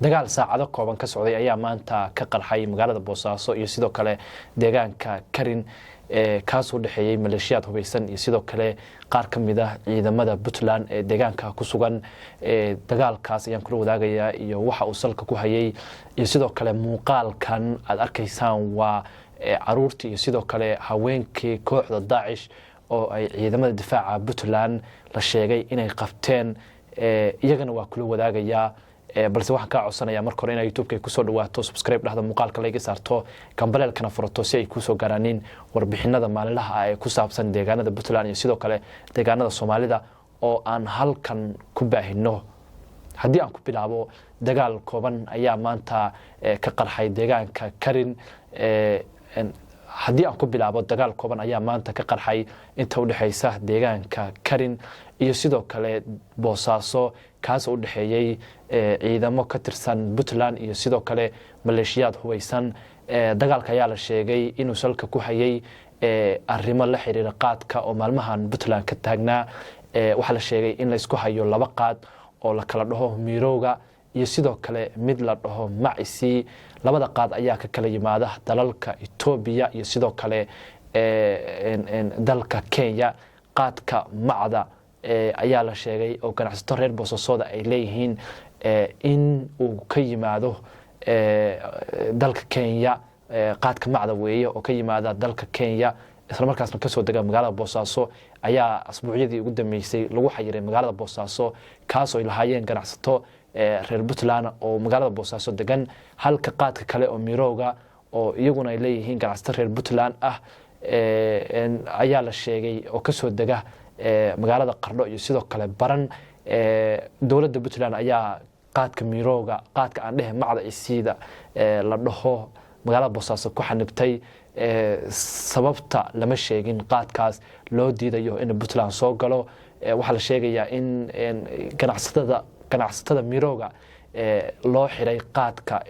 dagaal saacado kooban ka socday ayaa maanta ka qarxay magaalada Boosaaso iyo sidoo kale deegaanka Karin kaas u dhaxeeyay maleeshiyaad hubeysan iyo sidoo kale qaar ka mid ah ciidamada Puntland ee deegaanka ku sugan dagaalkaas ayaan kula wadaagayaa iyo waxa uu salka ku hayay iyo sidoo kale muuqaalkan aad arkaysaan waa caruurtii iyo sidoo kale haweenkii kooxda Daesh oo ay ciidamada difaaca Puntland la sheegay inay qabteen iyagana waa kula wadaagayaa balse waxaan ka codsanayaa marka hore in YouTube-ka ku soo dhawaato subscribe dhahda muuqaalka laga saarto kambalelkana furato si ay ku soo garanin warbixinada maalinlaha ah ee ku saabsan deegaanada Puntland iyo sidoo kale deegaanada Soomaalida oo aan halkan ku baahino. haddii aan ku bilaabo dagaal kooban ayaa maanta ka qarxay deegaanka Karin haddii aan ku bilaabo dagaal kooban ayaa maanta ka qarxay inta u dhaxaysa deegaanka Karin iyo sidoo kale Boosaaso kaas u dhaxeeyay ciidamo ka tirsan Puntland iyo sidoo kale maleeshiyaad hubeysan dagaalka ayaa la sheegay inuu salka ku hayay arrimo la xiriira qaadka oo maalmahan Puntland ka taagnaa waxa la sheegay in la isku hayo laba qaad oo la kala dhaho Mirooga iyo sidoo kale mid la dhaho Macisi labada qaad ayaa ka kala yimaada dalalka Itoobiya iyo sidoo kale dalka Kenya qaadka macda ayaa la sheegay oo ganacsato reer Boosaaso ay leeyihiin in uu ka yimaado dalka Kenya qaadka macda weeye oo ka yimaada dalka Kenya isla markaasna ka soo dega magaalada Boosaaso ayaa asbuucyadii ugu dambeysay lagu xayiray magaalada Boosaaso kaas oo lahaayeen ganacsato reer Puntland oo magaalada Boosaaso degan halka qaadka kale oo Mirooga oo iyaguna ay leeyihiin ganacsato reer Puntland ah ayaa la sheegay oo ka soo dega magaalada Qardho iyo sidoo kale Baran dawladda Puntland ayaa qaadka Mirooga qaadka aan dhahay macda isiida la dhaho magaalada Boosaaso ku xanibtay sababta lama sheegin qaadkaas loo diidayo in Puntland soo galo waxa la sheegayaa in ganacsatada Mirooga loo xiray qaadka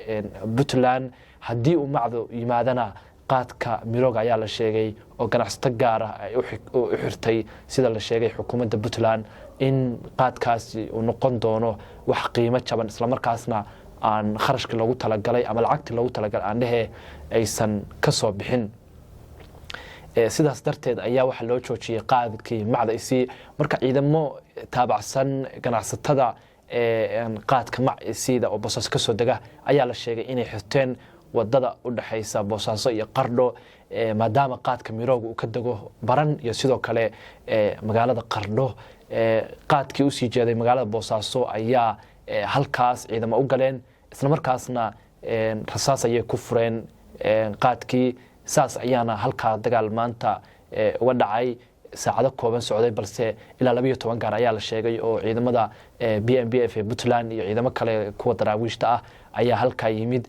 Puntland haddii uu macdo yimaadana qaadka Mirooga ayaa la sheegay oo ganacsato gaar ah ay u xirtay sida la sheegay xukuumadda Puntland in qaadkaasi uu noqon doono wax qiimo jaban isla markaasna aan kharashka loogu talagalay ama lacagtii loogu talagalay aan dhahe aysan ka soo bixin sidaas darteed ayaa waxa loo joojiyay qaadkii macda isi marka ciidamo taabacsan ganacsatada qaadka macisiida oo Boosaaso ka soo dega ayaa la sheegay inay xirteen wadada u dhaxaysa Boosaaso iyo Qardho maadaama qaadka Mirooga uu ka dago Baran iyo sidoo kale magaalada Qardho qaadkii u sii jeeday magaalada Boosaaso ayaa halkaas ciidamo u galeen isla markaasna rasaas ayay ku fureen qaadkii saas ayaana halka dagaal maanta uga dhacay saacado kooban socday balse ilaa 12 gaar ayaa la sheegay oo ciidamada BNPF ee Puntland iyo ciidamo kale kuwa daraawiishta ah ayaa halka yimid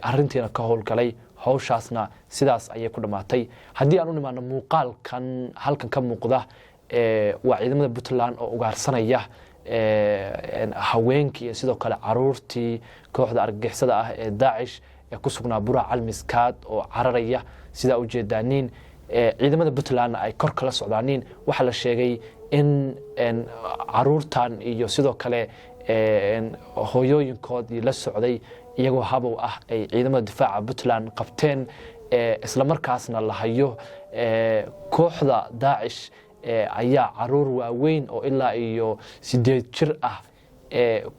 arintiina ka howlgalay hawshaasna sidaas ayay ku dhamaatay haddii aan u nimaano muuqaalkan halkan ka muuqda waa ciidamada Puntland oo ugaarsanaya haweenkii iyo sidoo kale caruurtii kooxda argagixisada ah ee Daesh ee ku sugnaa Bura Calmiskaad oo cararaya sida u jeedaanin ciidamada Puntland ay kor kala socdaaniin waxa la sheegay in caruurtan iyo sidoo kale hooyooyinkoodii la socday iyagoo habow ah ay ciidamada difaaca Puntland qabteen isla markaasna la hayo kooxda Daesh ayaa caruur waaweyn oo ilaa iyo 8 jir ah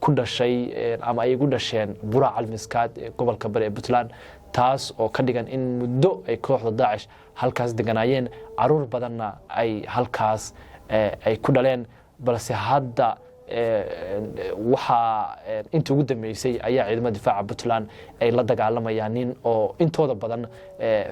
ku dhashay ama ay ugu dhasheen Bura Calmiskaad ee gobolka Bari ee Puntland taas oo ka dhigan in muddo ay kooxda Daesh halkaas deganayeen caruur badanna ay halkaas ay ku dhaleen balse hadda waxa inta ugu dambeysay ayaa ciidamada difaaca Puntland ay la dagaalamayaan nin oo intooda badan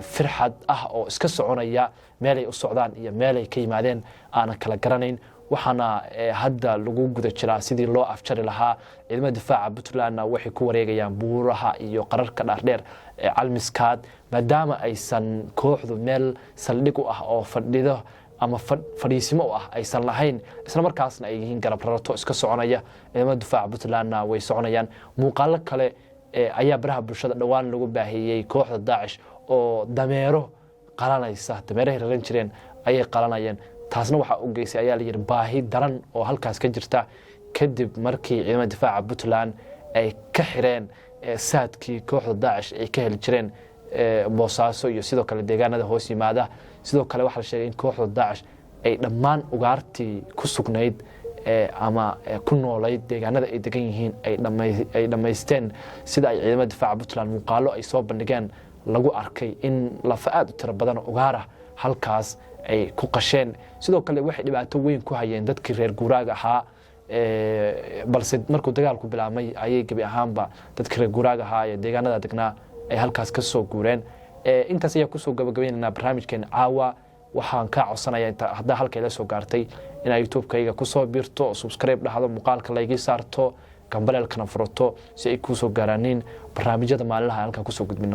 firxad ah oo iska soconaya meel ay u socdaan iyo meel ay ka yimaadeen aan kala garanayn waxaana hadda lagu guda jiraa sidii loo afjari lahaa ciidamada difaaca Puntlandna waxay ku wareegayaan buuraha iyo qararka dhaardheer Calmiskaad maadaama aysan kooxdu meel saldhig u ah oo fadhido ama fadhiisimo u ah aysan lahayn isla markaasna ay yihiin garab rarato iska soconaya ciidamada difaaca Puntlandna way soconayaan muuqaalo kale ayaa baraha bulshada dhawaan lagu baahiyay kooxda Daesh oo dameero qalanaysa dameeraha raran jireen ayay qalanayeen taasna waxa u geysay ayaa la yiri baahi daran oo halkaas ka jirta kadib markii ciidamada difaaca Puntland ay ka xireen saadkii kooxda daacish ay ka heli jireen boosaaso iyo sidoo kale deegaanada hoos yimaada sidoo kale waxaa la sheegay in kooxda daacish ay dhammaan ugaartii ku sugnayd ama ku noolayd deegaanada ay degan yihiin ay dhammaysteen sida ay ciidamada difaaca puntland muuqaalo ay soo bandhigeen lagu arkay in lafa aad u tiro badan oo ugaarah halkaas ay ku qasheen sidoo kale waxay dhibaato weyn ku hayeen dadkii reer guuraaga ahaa balse markuu dagaalku bilaabmay ayay gebi ahaanba dadkii reer guuraaga ahaa ee deegaanada degnaa ay halkaas ka soo guureen intaas ayaa kusoo gabagabaynaynaa barnaamijkeena caawa waxaan kaa codsanaya haddaa halkay la soo gaartay inaa youtube-kayga kusoo biirto oo subscribe dhahdo muuqaalka laygii saarto gambaleelkana furato si ay kuu soo gaaraaniin barnaamijyada maalinlaha halkaa kusoo gudbino